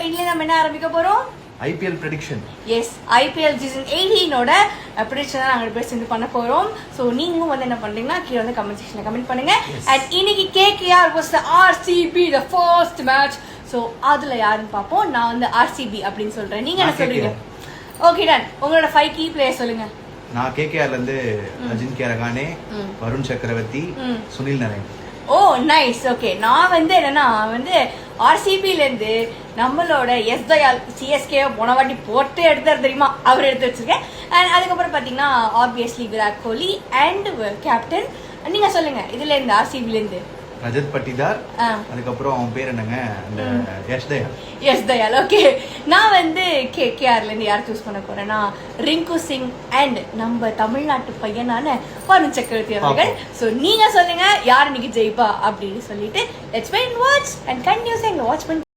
இன்னைக்கு நம்ம என்ன ஆரம்பிக்க போறோம்? IPL prediction. Yes, IPL season 18ஓட ப்ரெடிக்ஷன் தான் நாங்கள் பேர் சேர்ந்து பண்ண போகிறோம். ஸோ நீங்களும் வந்து என்ன பண்ணுறீங்கன்னா கீழே வந்து கமெண்ட் செக்ஷனில் கமெண்ட் பண்ணுங்க. அண்ட் இன்னைக்கு KKR vs RCB the first match. So அதில் யாருன்னு பார்ப்போம். நான் வந்து RCB அப்படின்னு சொல்கிறேன். நீங்கள் என்ன சொல்கிறீங்க? ஓகே டன், உங்களோட 5 கீ பிளேயர் சொல்லுங்க. நான் KKRல இருந்து அஜின்க்யா ரஹானே, வருண் சக்கரவர்த்தி, சுனில் நரேன். ஓ நைஸ். ஓகே, நான் வந்து என்னன்னா வந்து RCBலேருந்து நம்மளோட எஸ் தயால் CSK போன வாட்டி போட்டு எடுத்தார் தெரியுமா, அவர் எடுத்து வச்சிருக்கேன். அண்ட் அதுக்கப்புறம் பார்த்தீங்கன்னா obviously Virat Kohli and captain. நீங்கள் சொல்லுங்க இதுலேருந்து RCBலேருந்து. ரஜத் பட்டிதார், அதுக்கப்புறம் அவன் பேர் என்னங்க, அந்த எஸ் தயால். ஓகே, நான் வந்து KKRலேருந்து யார் சூஸ் பண்ண போறேன்னா ரிங்கு சிங் அண்ட் நம்ம தமிழ்நாட்டு பையனான வருண் சக்கரவர்த்தி அவர்கள். ஸோ நீங்க சொல்லுங்க யார் இன்னைக்கு ஜெயிப்பா அப்படின்னு சொல்லிட்டு. Let's wait and watch and கண்டினியூஸா எங்க வாட்ச் பண்ணி